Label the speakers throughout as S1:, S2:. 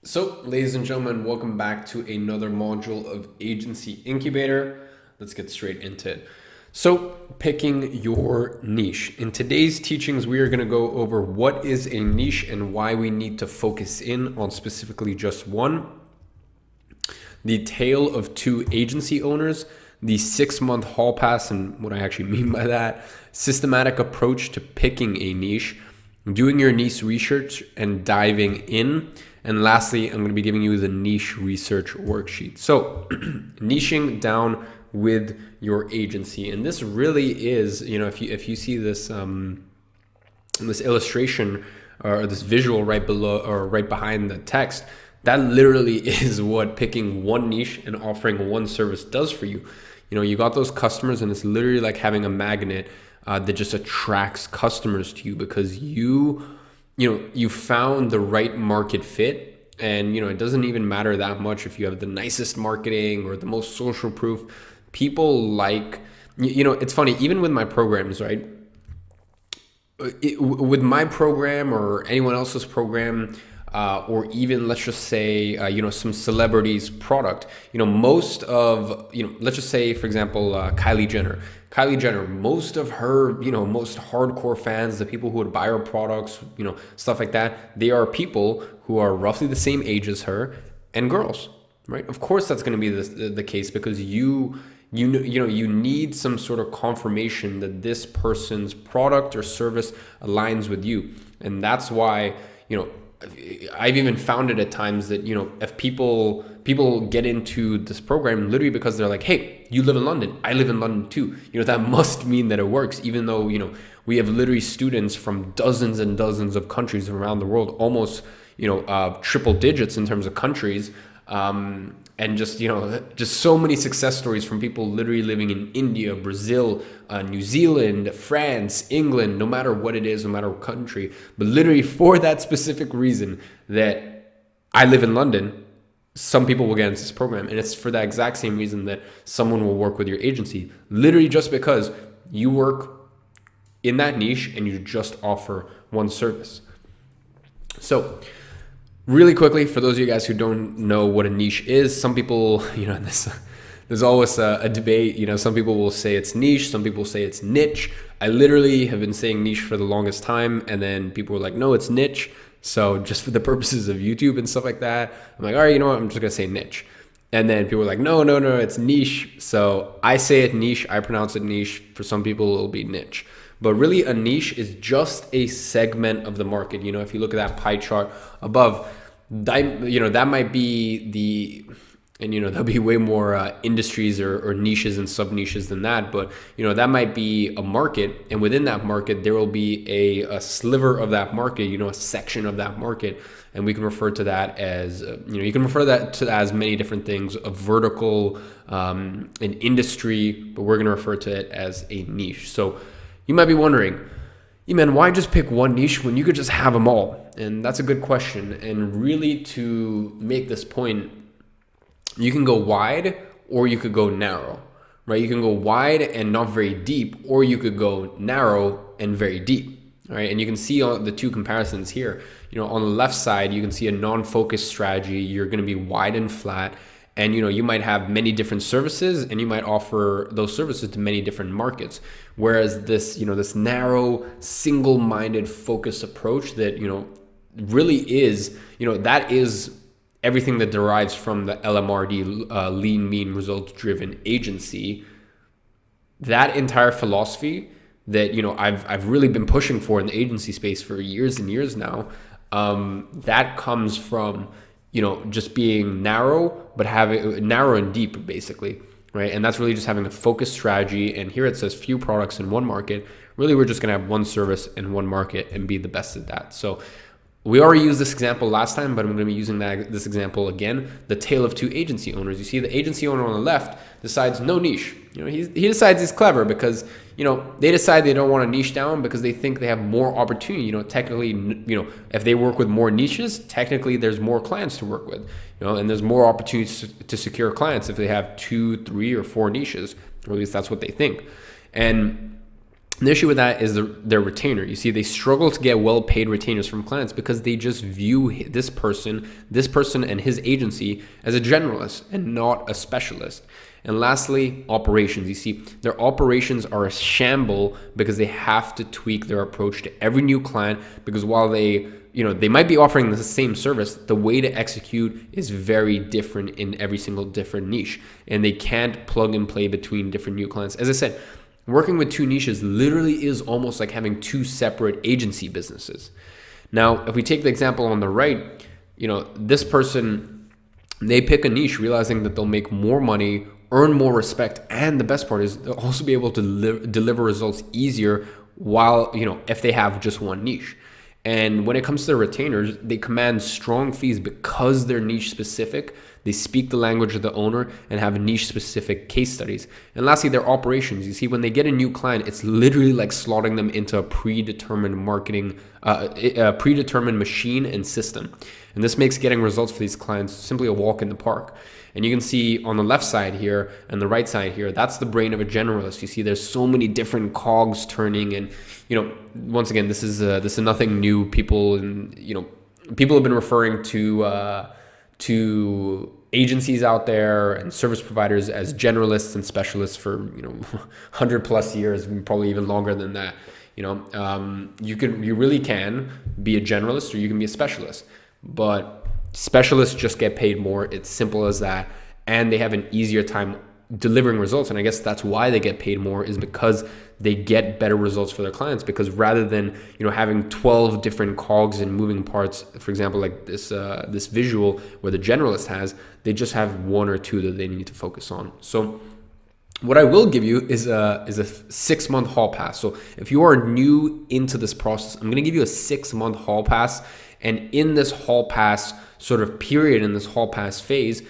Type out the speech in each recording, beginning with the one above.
S1: So, ladies and gentlemen, welcome back to another module of Agency Incubator. Let's get straight into it. So, picking your niche. In today's teachings, we are going to go over what is a niche and why we need to focus in on specifically just one, the tale of two agency owners, the 6-month hall pass, and what I actually mean by that, systematic approach to picking a niche, doing your niche research and diving in. And lastly, I'm going to be giving you the niche research worksheet. So niching down with your agency. And this really is, if you see this, this illustration or this visual right below or right behind the text, that literally is what picking one niche and offering one service does for you. You got those customers, and it's literally like having a magnet that just attracts customers to you because you found the right market fit. And it doesn't even matter that much if you have the nicest marketing or the most social proof. People like, it's funny, even with my programs, right? With my program or anyone else's program, or even let's just say some celebrities product, most of, let's just say for example, Kylie Jenner, most of her, most hardcore fans, the people who would buy her products, stuff like that, they are people who are roughly the same age as her and girls, right? Of course that's going to be the case because you need some sort of confirmation that this person's product or service aligns with you. And that's why, I've even found it at times that, if people get into this program literally because they're like, hey, you live in London, I live in London too. That must mean that it works, even though, we have literally students from dozens and dozens of countries around the world, almost, triple digits in terms of countries. And just so many success stories from people literally living in India, Brazil, New Zealand, France, England, no matter what it is, no matter what country, but literally for that specific reason that I live in London, some people will get into this program. And it's for that exact same reason that someone will work with your agency, literally just because you work in that niche and you just offer one service. So really quickly, for those of you guys who don't know what a niche is, some people, there's always a debate. Some people will say it's niche, some people say it's niche. I literally have been saying niche for the longest time, and then people were like, no, it's niche. So just for the purposes of YouTube and stuff like that, I'm like, all right, you know what? I'm just gonna say niche. And then people were like, no, it's niche. So I say it niche, I pronounce it niche. For some people, it'll be niche. But really, a niche is just a segment of the market. If you look at that pie chart above, that might be there'll be way more industries or niches and sub niches than that. But, that might be a market. And within that market, there will be a sliver of that market, a section of that market. And we can refer to that as, you can refer that to as many different things, a vertical, an industry, but we're going to refer to it as a niche. So you might be wondering, man, why just pick one niche when you could just have them all? And that's a good question. And really, to make this point, you can go wide or you could go narrow, right? You can go wide and not very deep, or you could go narrow and very deep, right? And you can see all the two comparisons here. On the left side, you can see a non-focused strategy. You're going to be wide and flat. And you might have many different services, and you might offer those services to many different markets. Whereas this, this narrow, single-minded, focused approach that really is, that is everything that derives from the LMRD, lean, mean, results-driven agency. That entire philosophy that I've really been pushing for in the agency space for years and years now. That comes from just being narrow, but having narrow and deep, basically, right? And that's really just having a focused strategy. And here it says few products in one market. Really, we're just going to have one service in one market and be the best at that. So we already used this example last time, but I'm going to be using this example again. The tale of two agency owners. You see the agency owner on the left decides no niche. He decides he's clever because, they decide they don't want to niche down because they think they have more opportunity. Technically, if they work with more niches, technically there's more clients to work with, and there's more opportunities to secure clients if they have 2, 3, or 4 niches, or at least that's what they think. And The issue with that is their retainer. You see, they struggle to get well-paid retainers from clients because they just view this person and his agency as a generalist and not a specialist. And lastly, operations. You see, their operations are a shamble because they have to tweak their approach to every new client, because while they might be offering the same service, the way to execute is very different in every single different niche, and they can't plug and play between different new clients. As I said, working with two niches literally is almost like having two separate agency businesses. Now, if we take the example on the right, this person, they pick a niche realizing that they'll make more money, earn more respect, and the best part is they'll also be able to deliver results easier while, if they have just one niche. And when it comes to their retainers, they command strong fees because they're niche specific. They speak the language of the owner and have niche specific case studies. And lastly, their operations. You see, when they get a new client, it's literally like slotting them into a predetermined predetermined machine and system. And this makes getting results for these clients simply a walk in the park. And you can see on the left side here and the right side here, that's the brain of a generalist. You see, there's so many different cogs turning, and once again, this is nothing new. People have been referring to agencies out there and service providers as generalists and specialists for 100 plus years, probably even longer than that. You really can be a generalist or you can be a specialist, but specialists just get paid more. It's simple as that, and they have an easier time delivering results. And I guess that's why they get paid more, is because they get better results for their clients, because rather than having 12 different cogs and moving parts, for example, like this visual where the generalist has, they just have one or two that they need to focus on. So what I will give you is a 6-month hall pass. So if you are new into this process, I'm going to give you a 6-month hall pass. And in this hall pass sort of period, in this hall pass phase,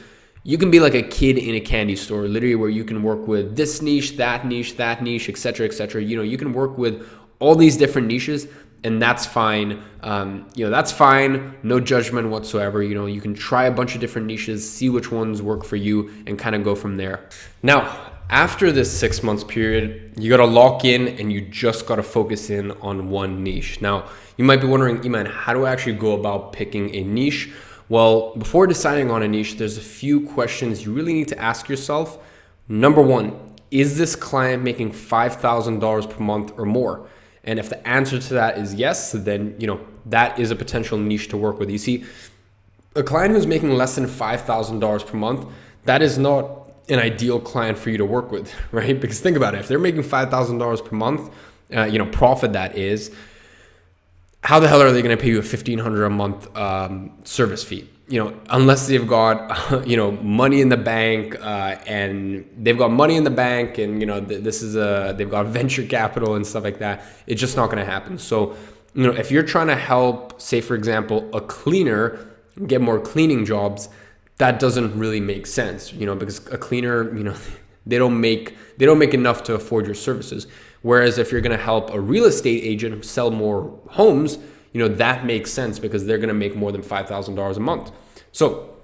S1: you can be like a kid in a candy store, literally, where you can work with this niche, that niche, et cetera, et cetera. You can work with all these different niches, and that's fine. That's fine. No judgment whatsoever. You can try a bunch of different niches, see which ones work for you, and kind of go from there. Now, after this 6 months period, you got to lock in and you just got to focus in on one niche. Now, you might be wondering, Iman, how do I actually go about picking a niche? Well, before deciding on a niche, there's a few questions you really need to ask yourself. Number one, is this client making $5,000 per month or more? And if the answer to that is yes, then that is a potential niche to work with. You see, a client who's making less than $5,000 per month, that is not an ideal client for you to work with, right? Because think about it, if they're making $5,000 per month, profit that is, how the hell are they going to pay you a $1,500 a month service fee? Unless they've got money in the bank, and they've got money in the bank, and they've got venture capital and stuff like that. It's just not going to happen. So if you're trying to help, say for example, a cleaner get more cleaning jobs, that doesn't really make sense, because a cleaner, they don't make enough to afford your services. Whereas if you're going to help a real estate agent sell more homes, that makes sense, because they're going to make more than $5,000 a month. So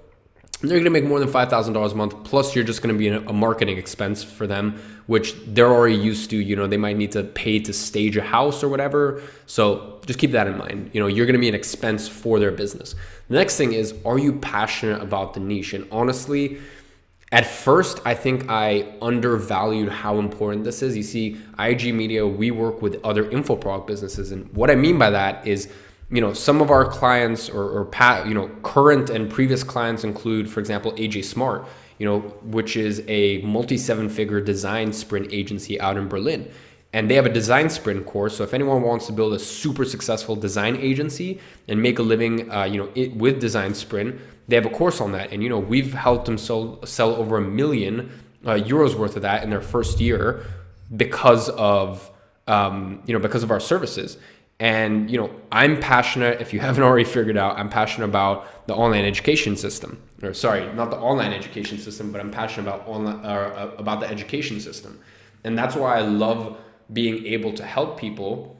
S1: they're going to make more than $5,000 a month. Plus, you're just going to be a marketing expense for them, which they're already used to. They might need to pay to stage a house or whatever. So just keep that in mind. You're going to be an expense for their business. The next thing is, are you passionate about the niche? And honestly, at first, I think I undervalued how important this is. You see, IG Media, we work with other info product businesses. And what I mean by that is, some of our clients or current and previous clients include, for example, AJ Smart, which is a multi-7-figure design sprint agency out in Berlin. And they have a design sprint course. So if anyone wants to build a super successful design agency and make a living, with design sprint, they have a course on that. And, we've helped them sell over €1 million worth of that in their first year because of our services. And, I'm passionate, if you haven't already figured out, I'm passionate about the online education system. Or sorry, not the online education system, but I'm passionate about the education system. And that's why I love being able to help people.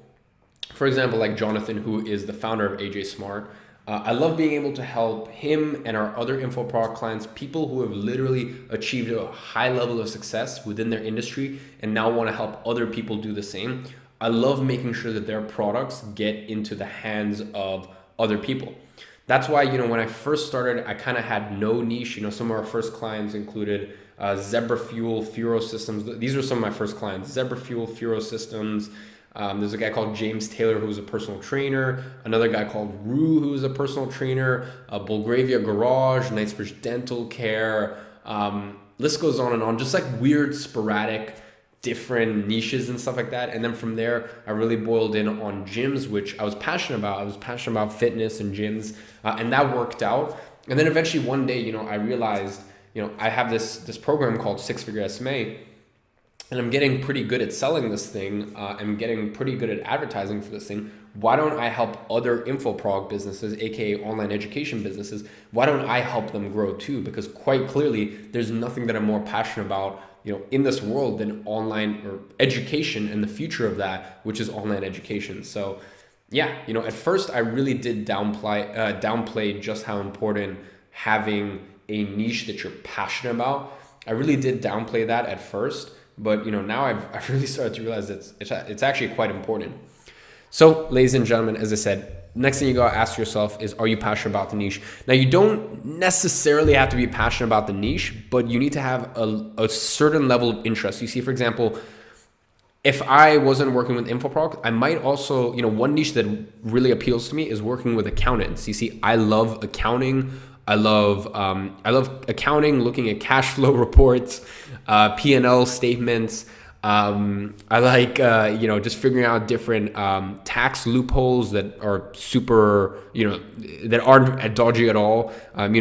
S1: For example, like Jonathan, who is the founder of AJ Smart. I love being able to help him and our other info product clients, people who have literally achieved a high level of success within their industry and now want to help other people do the same. I love making sure that their products get into the hands of other people. That's why, when I first started, I kind of had no niche. Some of our first clients included Zebra Fuel, Furo Systems. These are some of my first clients: Zebra Fuel, Furo Systems. There's a guy called James Taylor who's a personal trainer. Another guy called Rue who's a personal trainer. Bulgravia Garage, Knightsbridge Dental Care. List goes on and on. Just like weird, sporadic, different niches and stuff like that. And then from there, I really boiled in on gyms, which I was passionate about. I was passionate about fitness and gyms, and that worked out. And then eventually one day, I realized, I have this program called Six Figure SMA, and I'm getting pretty good at selling this thing. I'm getting pretty good at advertising for this thing. Why don't I help other InfoProg businesses, aka online education businesses? Why don't I help them grow too? Because quite clearly, there's nothing that I'm more passionate about, in this world than online or education and the future of that, which is online education. So yeah, at first I really did downplay just how important having a niche that you're passionate about. I really did downplay that at first, but now I've really started to realize it's actually quite important. So ladies and gentlemen, as I said, next thing you gotta ask yourself is, are you passionate about the niche? Now, you don't necessarily have to be passionate about the niche, but you need to have a certain level of interest. You see, for example, if I wasn't working with InfoProg, I might also, one niche that really appeals to me is working with accountants. You see, I love accounting. I love accounting, looking at cash flow reports, P&L statements. I like, just figuring out different tax loopholes that are super, that aren't dodgy at all.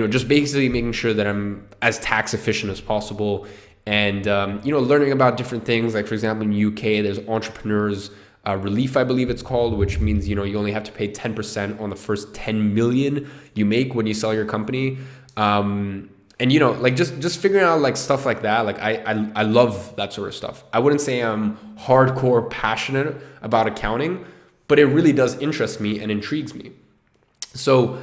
S1: Just basically making sure that I'm as tax efficient as possible. And, learning about different things. Like, for example, in UK, there's entrepreneurs relief, I believe it's called, which means, you only have to pay 10% on the first 10 million you make when you sell your company. And just figuring out like stuff like that. Like I love that sort of stuff. I wouldn't say I'm hardcore passionate about accounting, but it really does interest me and intrigues me. So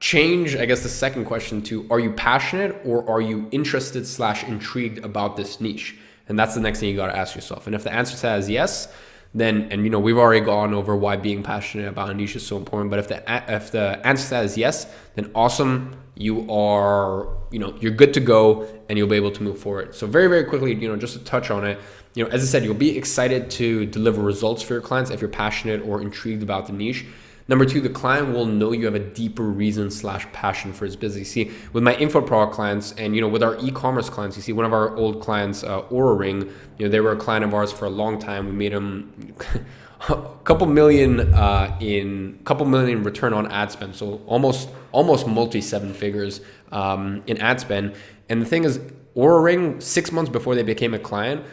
S1: change, I guess, the second question to, are you passionate or are you interested / intrigued about this niche? And that's the next thing you got to ask yourself. And if the answer says yes, then, and we've already gone over why being passionate about a niche is so important. But if the answer says yes, then awesome. You are, you're good to go and you'll be able to move forward. So very, very quickly, just to touch on it, as I said, you'll be excited to deliver results for your clients if you're passionate or intrigued about the niche. Number two, the client will know you have a deeper reason / passion for his business. You see, with my InfoProg clients and, with our e-commerce clients, you see one of our old clients, Aura Ring, they were a client of ours for a long time. We made them a couple million return on ad spend. So almost multi 7 figures in ad spend. And the thing is, Aura Ring, 6 months before they became a client,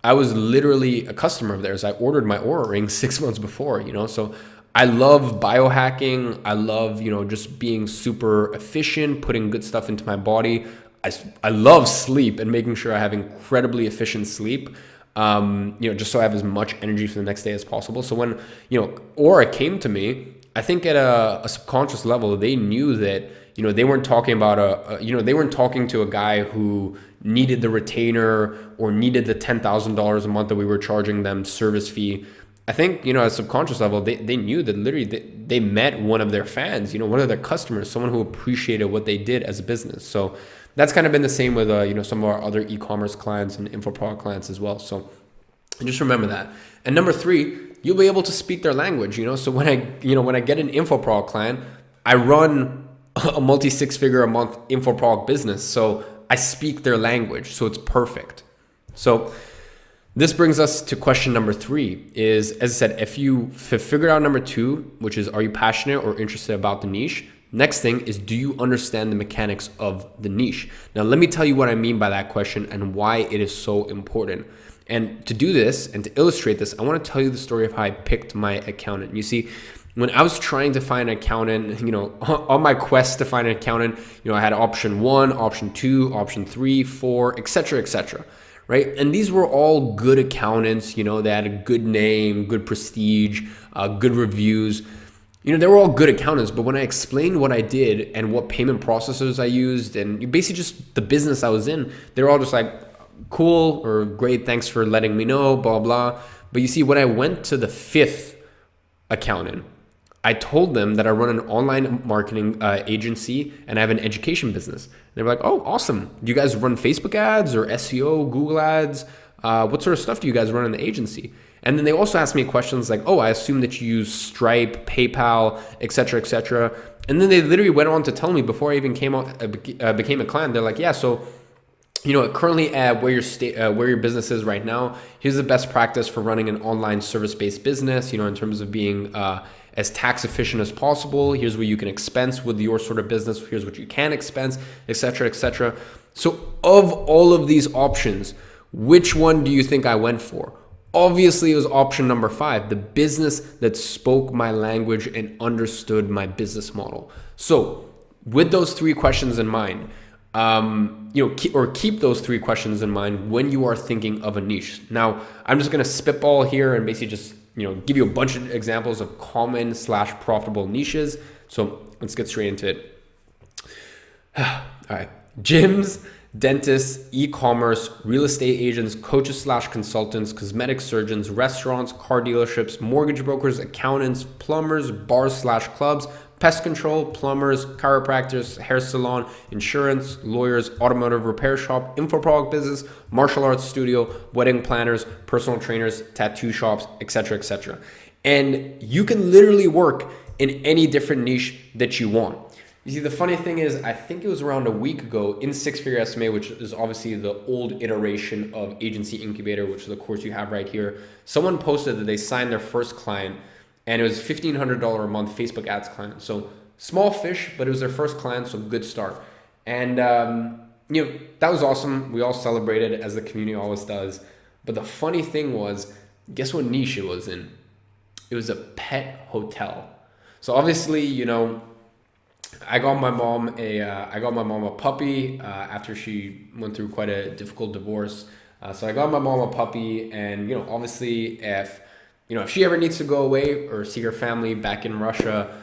S1: I was literally a customer of theirs. I ordered my Aura Ring 6 months before, so I love biohacking. I love, just being super efficient, putting good stuff into my body. I love sleep and making sure I have incredibly efficient sleep, just so I have as much energy for the next day as possible. So when, Aura came to me, I think at a subconscious level, they knew that, they weren't talking about they weren't talking to a guy who needed the retainer or needed the $10,000 a month that we were charging them service fee. I think, at a subconscious level, they knew that literally they met one of their fans, one of their customers, someone who appreciated what they did as a business. So that's kind of been the same with, some of our other e-commerce clients and InfoProg clients as well. So just remember that. And number three, you'll be able to speak their language, So when I get an InfoProg client, I run a multi 6-figure a month InfoProg business. So I speak their language. So it's perfect. So this brings us to question number 3 is, as I said, if you figured out number 2, which is, are you passionate or interested about the niche? Next thing is, do you understand the mechanics of the niche? Now, let me tell you what I mean by that question and why it is so important. And to do this and to illustrate this, I want to tell you the story of how I picked my accountant. You see, when I was trying to find an accountant, on my quest to find an accountant, I had option 1, option 2, option 3, 4, etc., etc. Right? And these were all good accountants, they had a good name, good prestige, good reviews. They were all good accountants, but when I explained what I did and what payment processors I used and basically just the business I was in, they were all just like, cool or great, thanks for letting me know, blah, blah. But you see, when I went to the fifth accountant, I told them that I run an online marketing agency and I have an education business. And they were like, oh, awesome. Do you guys run Facebook ads or SEO, Google ads? What sort of stuff do you guys run in the agency? And then they also asked me questions like, oh, I assume that you use Stripe, PayPal, et cetera, et cetera. And then they literally went on to tell me before I even became a client, they're like, yeah, so currently at where your business is right now, here's the best practice for running an online service-based business, in terms of being as tax efficient as possible. Here's what you can expense with your sort of business. Here's what you can expense, et cetera, et cetera. So of all of these options, which one do you think I went for? Obviously, it was option number 5, the business that spoke my language and understood my business model. So with those 3 questions in mind, keep those 3 questions in mind when you are thinking of a niche. Now, I'm just going to spitball here and basically just give you a bunch of examples of common / profitable niches. So let's get straight into it. All right. Gyms, dentists, e-commerce, real estate agents, coaches / consultants, cosmetic surgeons, restaurants, car dealerships, mortgage brokers, accountants, plumbers, bars / clubs, pest control, plumbers, chiropractors, hair salon, insurance, lawyers, automotive repair shop, info product business, martial arts studio, wedding planners, personal trainers, tattoo shops, etc., etc. And you can literally work in any different niche that you want. You see, the funny thing is, I think it was around a week ago in Six Figure SMA, which is obviously the old iteration of Agency Incubator, which is the course you have right here. Someone posted that they signed their first client and it was $1,500 a month Facebook ads client. So small fish, but it was their first client, so good start. And that was awesome. We all celebrated, as the community always does. But the funny thing was, guess what niche it was in? It was a pet hotel. So obviously, I got my mom a puppy after she went through quite a difficult divorce. So I got my mom a puppy, and obviously if she ever needs to go away or see her family back in Russia,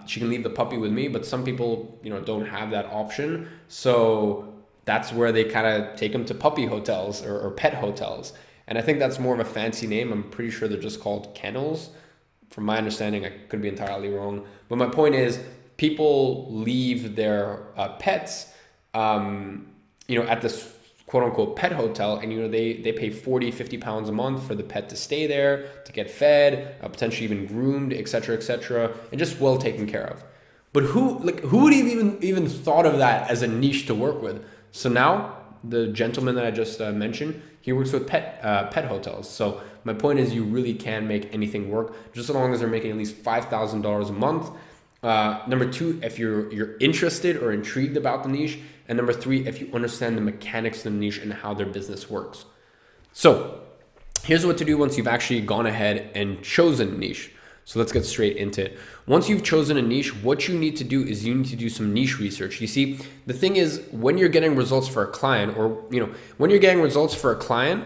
S1: she can leave the puppy with me. But some people, don't have that option. So that's where they kind of take them to puppy hotels or pet hotels. And I think that's more of a fancy name. I'm pretty sure they're just called kennels. From my understanding, I could be entirely wrong. But my point is, people leave their pets, at this quote unquote pet hotel, and they pay 40, 50 pounds a month for the pet to stay there, to get fed, potentially even groomed, etc., and just well taken care of. But who would even thought of that as a niche to work with? So now the gentleman that I just mentioned, he works with pet hotels. So my point is, you really can make anything work, just as long as they're making at least $5,000 a month. Number 2, if you're interested or intrigued about the niche. And number 3, if you understand the mechanics of the niche and how their business works. So here's what to do once you've actually gone ahead and chosen a niche. So let's get straight into it. Once you've chosen a niche, what you need to do is you need to do some niche research. You see, the thing is, when you're getting results for a client, or when you're getting results for a client,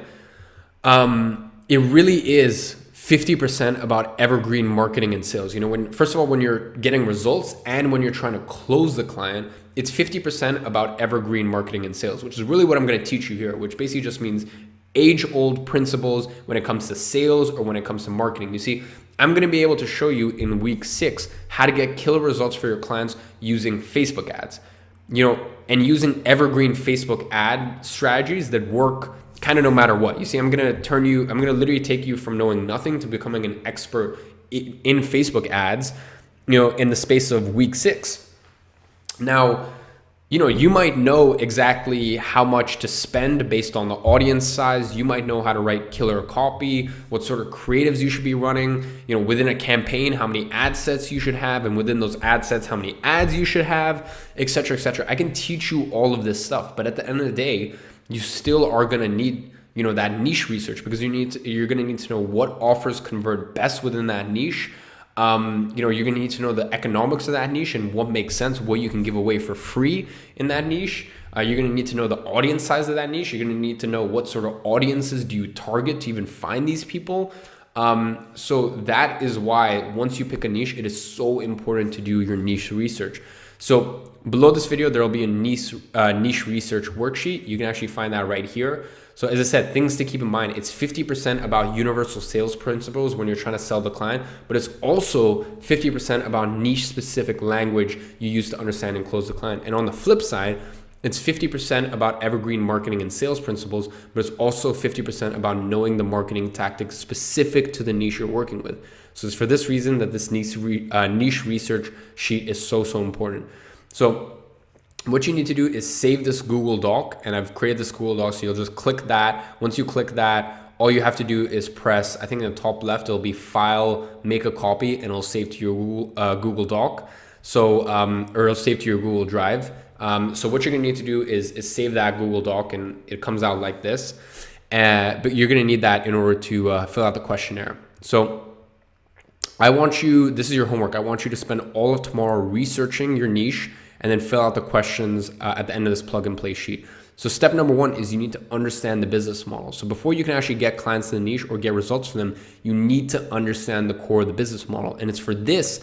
S1: it really is 50% about evergreen marketing and sales. First of all, when you're getting results and when you're trying to close the client, it's 50% about evergreen marketing and sales, which is really what I'm going to teach you here, which basically just means age-old principles when it comes to sales or when it comes to marketing. You see, I'm going to be able to show you in week 6 how to get killer results for your clients using Facebook ads, and using evergreen Facebook ad strategies that work kind of no matter what. You see, I'm going to literally take you from knowing nothing to becoming an expert in Facebook ads, in the space of week 6. Now, you might know exactly how much to spend based on the audience size. You might know how to write killer copy, what sort of creatives you should be running, within a campaign, how many ad sets you should have, and within those ad sets, how many ads you should have, etc., etc. I can teach you all of this stuff, but at the end of the day, you still are going to need, that niche research, because you're going to need to know what offers convert best within that niche. You're going to need to know the economics of that niche and what makes sense, what you can give away for free in that niche. You're going to need to know the audience size of that niche. You're going to need to know what sort of audiences do you target to even find these people. So that is why once you pick a niche, it is so important to do your niche research. So below this video, there will be a niche research worksheet. You can actually find that right here. So as I said, things to keep in mind, it's 50% about universal sales principles when you're trying to sell the client, but it's also 50% about niche specific language you use to understand and close the client. And on the flip side, it's 50% about evergreen marketing and sales principles, but it's also 50% about knowing the marketing tactics specific to the niche you're working with. So it's for this reason that this niche research sheet is so important. So what you need to do is save this Google Doc, and I've created this Google Doc, so you'll just click that. Once you click that, all you have to do is press, I think in the top left, it'll be File, Make a Copy, and it'll save to your Google Doc. So, or it'll save to your Google Drive. So what you're gonna need to do is save that Google Doc, and it comes out like this. But you're gonna need that in order to fill out the questionnaire. So I want you, this is your homework, I want you to spend all of tomorrow researching your niche and then fill out the questions at the end of this plug and play sheet. So step number one is you need to understand the business model. So before you can actually get clients in the niche or get results from them, you need to understand the core of the business model. And it's for this,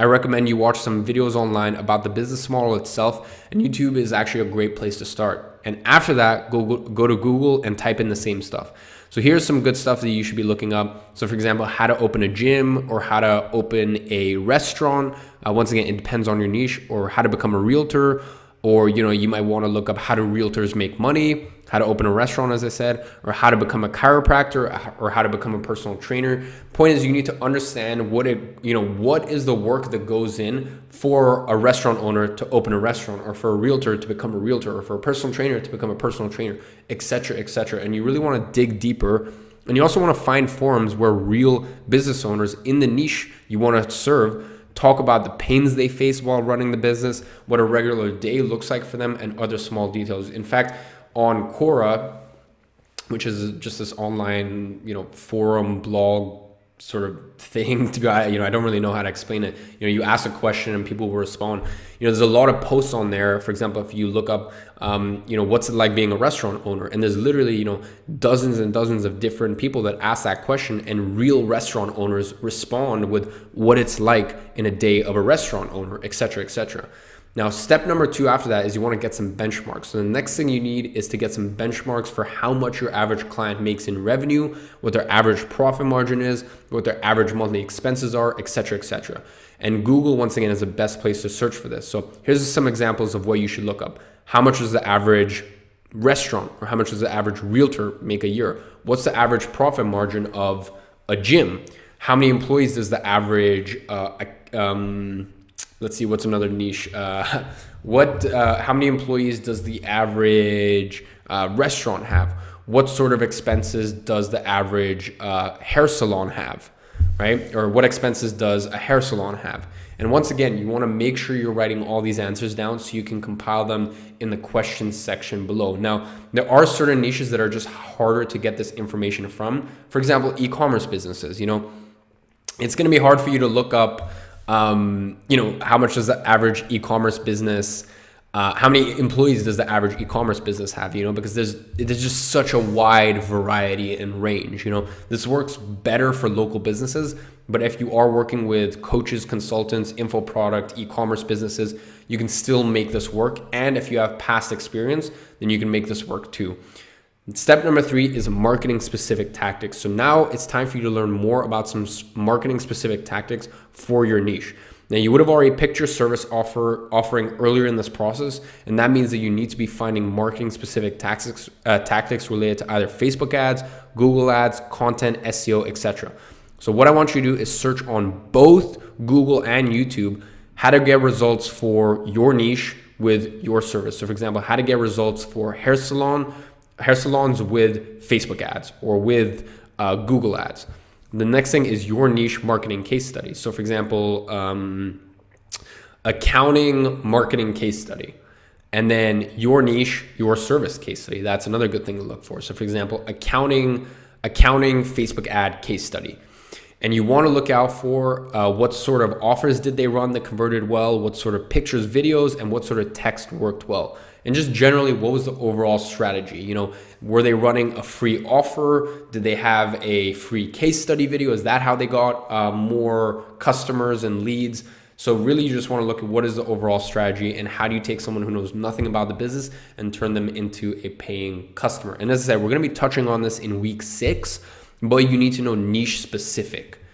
S1: I recommend you watch some videos online about the business model itself, and YouTube is actually a great place to start. And after that, go to Google and type in the same stuff. So here's some good stuff that you should be looking up. So for example, how to open a gym or how to open a restaurant. Once again, it depends on your niche, or how to become a realtor, or you might want to look up how do realtors make money, how to open a restaurant, as I said, or how to become a chiropractor, or how to become a personal trainer. Point is, you need to understand what is the work that goes in for a restaurant owner to open a restaurant, or for a realtor to become a realtor, or for a personal trainer to become a personal trainer, etc., etc. And you really want to dig deeper. And you also want to find forums where real business owners in the niche you want to serve talk about the pains they face while running the business, what a regular day looks like for them, and other small details. In fact, on Quora, which is just this online, forum blog sort of thing, to I don't really know how to explain it. You ask a question and people will respond. There's a lot of posts on there. For example, if you look up, what's it like being a restaurant owner? And there's literally, dozens and dozens of different people that ask that question, and real restaurant owners respond with what it's like in a day of a restaurant owner, etc., etc. Now, step number two after that is you want to get some benchmarks. So the next thing you need is to get some benchmarks for how much your average client makes in revenue, what their average profit margin is, what their average monthly expenses are, etc., etc. And Google, once again, is the best place to search for this. So here's some examples of what you should look up. How much does the average restaurant, or how much does the average realtor make a year? What's the average profit margin of a gym? How many employees does the average let's see, what's another niche? How many employees does the average restaurant have? What sort of expenses does the average hair salon have, right? Or what expenses does a hair salon have? And once again, you want to make sure you're writing all these answers down so you can compile them in the questions section below. Now, there are certain niches that are just harder to get this information from. For example, e-commerce businesses. It's going to be hard for you to look up how much does the average e-commerce business, how many employees does the average e-commerce business have, because there's just such a wide variety and range. This works better for local businesses, but if you are working with coaches, consultants, info product, e-commerce businesses, you can still make this work. And if you have past experience, then you can make this work too. Step number three is marketing specific tactics. So now it's time for you to learn more about some marketing specific tactics for your niche. Now, you would have already picked your service offering earlier in this process, and that means that you need to be finding marketing specific tactics related to either Facebook ads, Google ads, content, SEO, etc. So what I want you to do is search on both Google and YouTube how to get results for your niche with your service. So for example, how to get results for hair salons with Facebook ads or with Google ads. The next thing is your niche marketing case study. So for example, accounting marketing case study, and then your niche, your service case study. That's another good thing to look for. So for example, accounting Facebook ad case study. And you want to look out for what sort of offers did they run that converted well, what sort of pictures, videos, and what sort of text worked well. And just generally, what was the overall strategy? Were they running a free offer? Did they have a free case study video? Is that how they got more customers and leads? So really, you just want to look at what is the overall strategy and how do you take someone who knows nothing about the business and turn them into a paying customer. And as I said, we're going to be touching on this in week 6, but you need to know niche specific.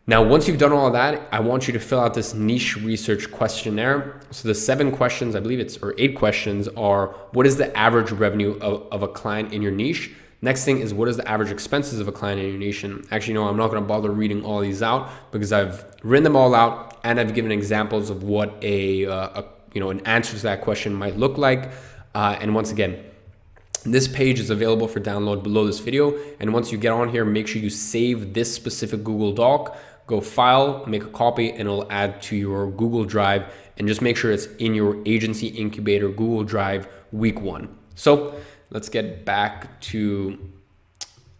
S1: Now, once you've done all of that, I want you to fill out this niche research questionnaire. So the 7 questions, I believe or 8 questions are, what is the average revenue of a client in your niche? Next thing is, what is the average expenses of a client in your niche? And actually, no, I'm not going to bother reading all these out because I've written them all out and I've given examples of what an answer to that question might look like. And once again, this page is available for download below this video. And once you get on here, make sure you save this specific Google Doc, go file, make a copy, and it'll add to your Google Drive. And just make sure it's in your agency incubator Google Drive week 1. So let's get back to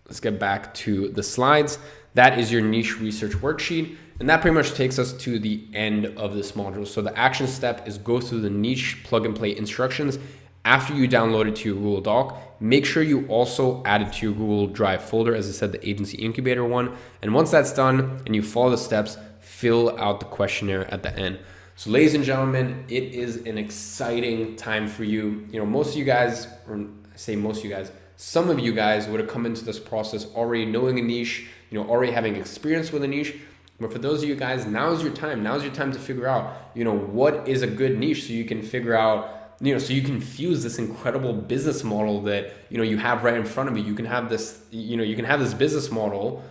S1: the slides. That is your niche research worksheet. And that pretty much takes us to the end of this module. So the action step is go through the niche plug and play instructions. After you download it to your Google Doc, make sure you also add it to your Google Drive folder, as I said, the agency incubator one. And once that's done and you follow the steps, fill out the questionnaire at the end. So ladies and gentlemen, it is an exciting time for you. Most of you guys, or I say most of you guys, some of you guys would have come into this process already knowing a niche, already having experience with a niche. But for those of you guys, now's your time. Now's your time to figure out, what is a good niche, so you can figure out, so you can fuse this incredible business model that, you have right in front of you. You can have this, you can have this business model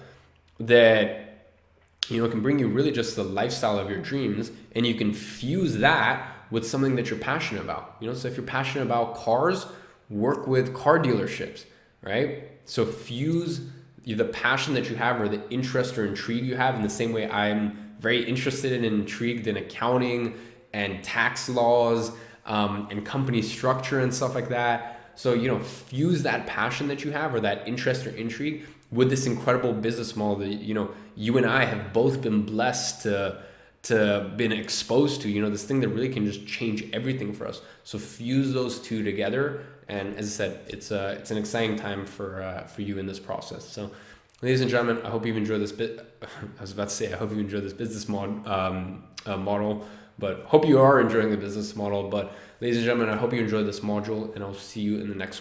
S1: that, can bring you really just the lifestyle of your dreams, and you can fuse that with something that you're passionate about. So if you're passionate about cars, work with car dealerships, right? So fuse the passion that you have or the interest or intrigue you have in the same way I'm very interested and intrigued in accounting and tax laws and company structure and stuff like that. So, fuse that passion that you have or that interest or intrigue with this incredible business model that, you and I have both been blessed to been exposed to, this thing that really can just change everything for us. So fuse those two together. And as I said, it's an exciting time for you in this process. So ladies and gentlemen, I hope you've enjoyed this I hope you enjoyed this business model, but hope you are enjoying the business model. But ladies and gentlemen, I hope you enjoyed this module, and I'll see you in the next one.